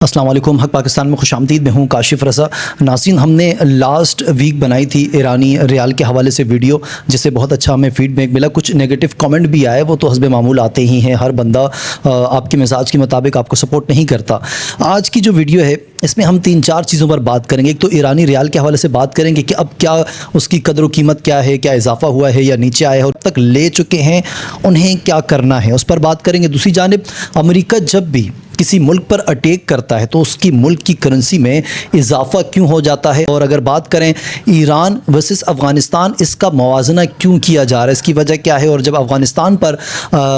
अस्सलाम वालेकुम। हक पाकिस्तान में खुश आमदीद। मैं हूँ काशिफ रज़ा। नाज़रीन, हमने लास्ट वीक बनाई थी ईरानी रियाल के हवाले से वीडियो, जिससे बहुत अच्छा हमें फीडबैक मिला। कुछ नेगेटिव कमेंट भी आए, वो तो हस्बे मामूल आते ही हैं। हर बंदा आपके मिजाज के मुताबिक आपको सपोर्ट नहीं करता। आज की जो वीडियो है इसमें हम 3-4 चीज़ों पर बात करेंगे। एक तो ईरानी रियाल के हवाले से बात करेंगे कि अब क्या उसकी कदर व कीमत क्या है, क्या इजाफा हुआ है या नीचे आया है, और तक ले चुके हैं, उन्हें क्या करना है, उस पर बात करेंगे। दूसरी जानिब अमेरिका जब भी किसी मुल्क पर अटैक करता है तो उसकी मुल्क की करेंसी में इजाफा क्यों हो जाता है, और अगर बात करें ईरान वर्सेस अफ़गानिस्तान, इसका मवाजना क्यों किया जा रहा है, इसकी वजह क्या है। और जब अफ़गानिस्तान पर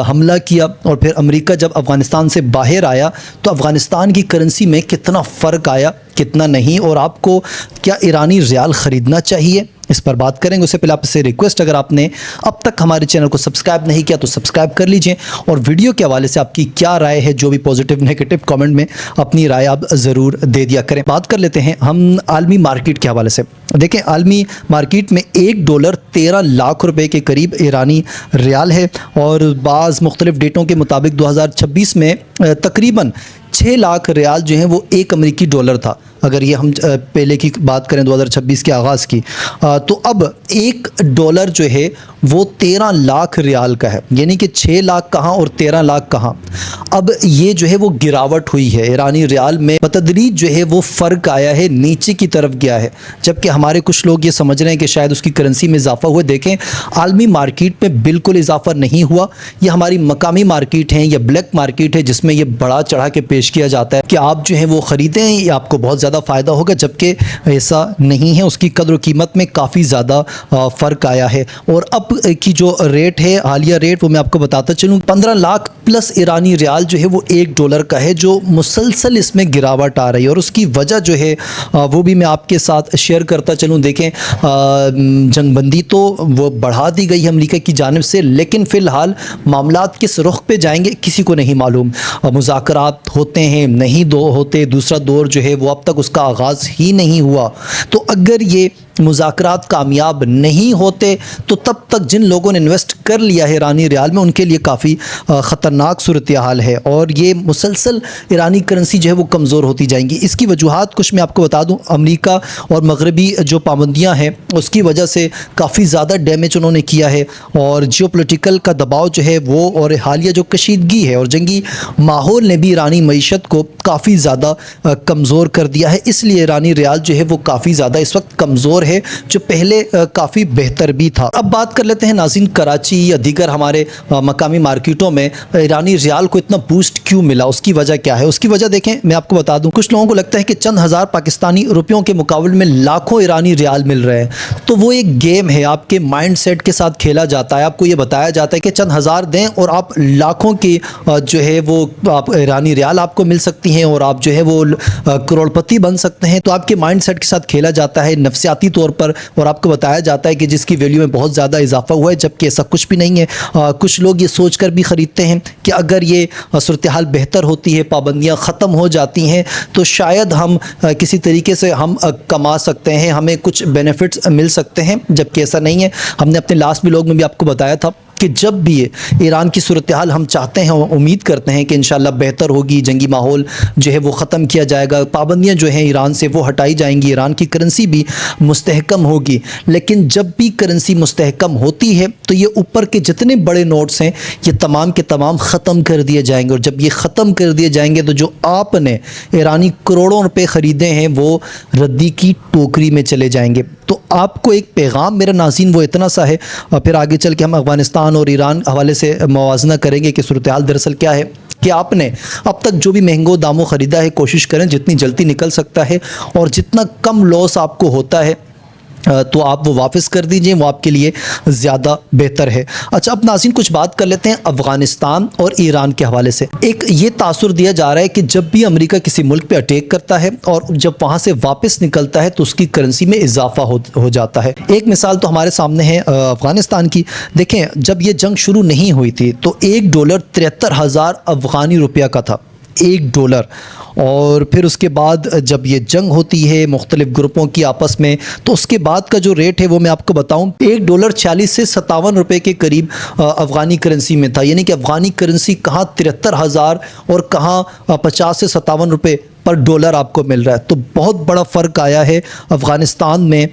हमला किया और फिर अमेरिका जब अफ़गानिस्तान से बाहर आया तो अफ़गानिस्तान की करेंसी में कितना फ़र्क आया, कितना नहीं, और आपको क्या ईरानी रियाल ख़रीदना चाहिए, इस पर बात करेंगे। उससे पहले आपसे रिक्वेस्ट, अगर आपने अब तक हमारे चैनल को सब्सक्राइब नहीं किया तो सब्सक्राइब कर लीजिए, और वीडियो के हवाले से आपकी क्या राय है, जो भी पॉजिटिव नेगेटिव कमेंट में अपनी राय आप ज़रूर दे दिया करें। बात कर लेते हैं हम आलमी मार्केट के हवाले से। देखें, आलमी मार्केट में $1 13 लाख रुपए के करीब ईरानी रियाल है, और बाज़ मुख्तलिफ डेटों के मुताबिक 2026 में तकरीबन 6 लाख रियाल जो हैं वो एक अमेरिकी डॉलर था। अगर ये हम पहले की बात करें 2026 के आगाज़ की, तो अब $1 जो है वो 13 लाख रियाल का है, यानी कि 6 लाख कहाँ और 13 लाख कहाँ। अब ये जो है वो गिरावट हुई है ईरानी रियाल में, बतदरीज जो है वो फ़र्क आया है, नीचे की तरफ गया है, जबकि हमारे कुछ लोग ये समझ रहे हैं कि शायद उसकी करेंसी में इजाफा हुआ। देखें, आलमी मार्केट में बिल्कुल इजाफा नहीं हुआ। ये हमारी मकामी मार्केट है या ब्लैक मार्केट है, जिसमें ये बड़ा चढ़ा के पेश किया जाता है कि आप जो है वो ख़रीदें, ये आपको बहुत ज़्यादा फ़ायदा होगा, जबकि ऐसा नहीं है। उसकी कदर कीमत में काफ़ी ज़्यादा फ़र्क आया है। और अब की जो रेट है, हालिया रेट, वो मैं आपको बताता चलूँ, 15 लाख प्लस ईरानी रियाल जो है वो $1 का है, जो मुसलसल इसमें गिरावट आ रही है। और उसकी वजह जो है वो भी मैं आपके साथ शेयर करता चलूँ। देखें, जंगबंदी तो वो बढ़ा दी गई है अमेरिका की जानिब से, लेकिन फ़िलहाल मामलात किस रुख पे जाएंगे किसी को नहीं मालूम। मुज़ाकरात होते हैं, नहीं दो होते, दूसरा दौर जो है वो अब तक उसका आगाज़ ही नहीं हुआ। तो अगर ये मुज़ाकरात कामयाब नहीं होते तो तब तक जिन लोगों ने इन्वेस्ट कर लिया है ईरानी रियाल में, उनके लिए काफ़ी ख़तरनाक सूरत हाल है, और ये मुसलसल ईरानी करेंसी जो है वो कमज़ोर होती जाएंगी। इसकी वजूहात कुछ मैं आपको बता दूं। अमेरिका और मगरबी जो पाबंदियां हैं उसकी वजह से काफ़ी ज़्यादा डैमेज उन्होंने किया है, और जियोपॉलिटिकल का दबाव जो है वो, और हालिया जो कशीदगी है और जंगी माहौल ने भी ईरानी मईशत को काफ़ी ज़्यादा कमज़ोर कर दिया है। इसलिए ईरानी रियाल जो है वो काफ़ी ज़्यादा इस वक्त कमज़ोर है, जो पहले काफ़ी बेहतर भी था। अब बात कर लेते हैं नाज़रीन, कराची या दीगर हमारे मकामी मार्केटों में ईरानी रियाल को इतना बूस्ट क्यों मिला, उसकी वजह क्या है। उसकी वजह देखें, मैं आपको बता दूं, कुछ लोगों को लगता है कि चंद हज़ार पाकिस्तानी रुपयों के मुकाबले में लाखों ईरानी रियाल मिल रहे हैं, तो वो एक गेम है, आपके माइंड सेट के साथ खेला जाता है। आपको ये बताया जाता है कि चंद हज़ार दें और आप लाखों की जो है वो आप ईरानी रियाल आपको मिल सकती हैं, और आप जो है वो करोड़पति बन सकते हैं। तो आपके माइंड सेट के साथ खेला जाता है नफसियाती तौर पर, और आपको बताया जाता है कि जिसकी वैल्यू में बहुत ज़्यादा इजाफा हुआ है, जबकि ऐसा कुछ भी नहीं है। कुछ लोग ये सोच कर भी ख़रीदते हैं कि अगर ये सूरत हाल बेहतर होती है, पाबंदियाँ ख़त्म हो जाती हैं, तो शायद हम किसी तरीके से हम कमा सकते हैं, हमें कुछ बेनिफिट्स मिल सकते हैं, जबकि ऐसा नहीं है। हमने अपने लास्ट व्लॉग में भी आपको बताया था कि जब भी ये ईरान की सूरत हाल हम चाहते हैं, उम्मीद करते हैं कि इंशाल्लाह बेहतर होगी, जंगी माहौल जो है वो ख़त्म किया जाएगा, पाबंदियां जो हैं ईरान से वो हटाई जाएंगी, ईरान की करेंसी भी मुस्तहकम होगी। लेकिन जब भी करेंसी मुस्तहकम होती है तो ये ऊपर के जितने बड़े नोट्स हैं ये तमाम के तमाम ख़त्म कर दिए जाएंगे, और जब ये ख़त्म कर दिए जाएंगे तो जो आपने ईरानी करोड़ों रुपए ख़रीदे हैं वो रद्दी की टोकरी में चले जाएंगे। तो आपको एक पैगाम मेरा नाज़रीन वो इतना सा है, और फिर आगे चल के हम अफ़गानिस्तान और ईरान हवाले से मवाजना करेंगे कि सूरत हाल दरअसल क्या है, कि आपने अब तक जो भी महंगो दामों ख़रीदा है, कोशिश करें जितनी जल्दी निकल सकता है, और जितना कम लॉस आपको होता है तो आप वो वापस कर दीजिए, वो आपके लिए ज़्यादा बेहतर है। अच्छा, अब नाज़रीन कुछ बात कर लेते हैं अफ़गानिस्तान और ईरान के हवाले से। एक ये तासुर दिया जा रहा है कि जब भी अमेरिका किसी मुल्क पे अटैक करता है और जब वहाँ से वापस निकलता है तो उसकी करेंसी में इजाफा हो जाता है। एक मिसाल तो हमारे सामने है अफ़गानिस्तान की। देखें, जब ये जंग शुरू नहीं हुई थी तो $1 73,000 अफ़गानी रुपया का था, $1। और फिर उसके बाद जब ये जंग होती है मुख्तलिफ ग्रुपों की आपस में, तो उसके बाद का जो रेट है वो मैं आपको बताऊं, $1 46 से 57 रुपये के करीब अफ़गानी करेंसी में था। यानी कि अफ़गानी करेंसी कहाँ 73,000 और कहाँ 50 से 57 रुपये پر ڈالر آپ کو مل رہا ہے. تو بہت بڑا فرق آیا ہے افغانستان میں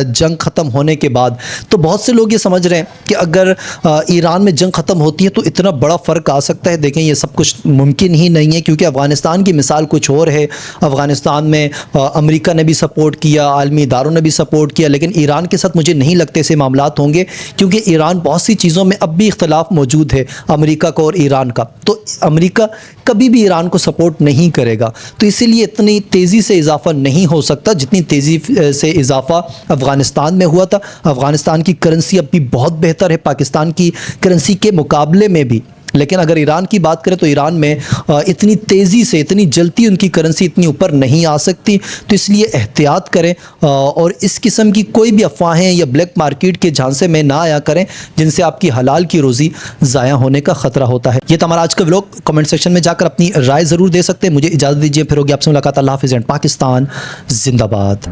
جنگ ختم ہونے کے بعد. تو بہت سے لوگ یہ سمجھ رہے ہیں کہ اگر ایران میں جنگ ختم ہوتی ہے تو اتنا بڑا فرق آ سکتا ہے. دیکھیں یہ سب کچھ ممکن ہی نہیں ہے, کیونکہ افغانستان کی مثال کچھ اور ہے. افغانستان میں امریکہ نے بھی سپورٹ کیا, عالمی اداروں نے بھی سپورٹ کیا, لیکن ایران کے ساتھ مجھے نہیں لگتے ایسے معاملات ہوں گے, کیونکہ ایران بہت سی چیزوں میں اب بھی اختلاف موجود ہے امریکہ کا اور ایران کا. تو امریکہ کبھی بھی ایران کو سپورٹ نہیں کرے گا. تو اسی لیے اتنی تیزی سے اضافہ نہیں ہو سکتا جتنی تیزی سے اضافہ افغانستان میں ہوا تھا. افغانستان کی کرنسی اب بھی بہت بہتر ہے پاکستان کی کرنسی کے مقابلے میں بھی. لیکن اگر ایران کی بات کریں تو ایران میں اتنی تیزی سے اتنی جلدی ان کی کرنسی اتنی اوپر نہیں آ سکتی. تو اس لیے احتیاط کریں اور اس قسم کی کوئی بھی افواہیں یا بلیک مارکیٹ کے جھانسے میں نہ آیا کریں جن سے آپ کی حلال کی روزی ضائع ہونے کا خطرہ ہوتا ہے. یہ تو ہمارا آج کا ولاگ. کمنٹ سیکشن میں جا کر اپنی رائے ضرور دے سکتے ہیں. مجھے اجازت دیجیے, پھر ہوگی آپ سے ملاقات. اللہ حافظ. اینڈ پاکستان زندہ باد.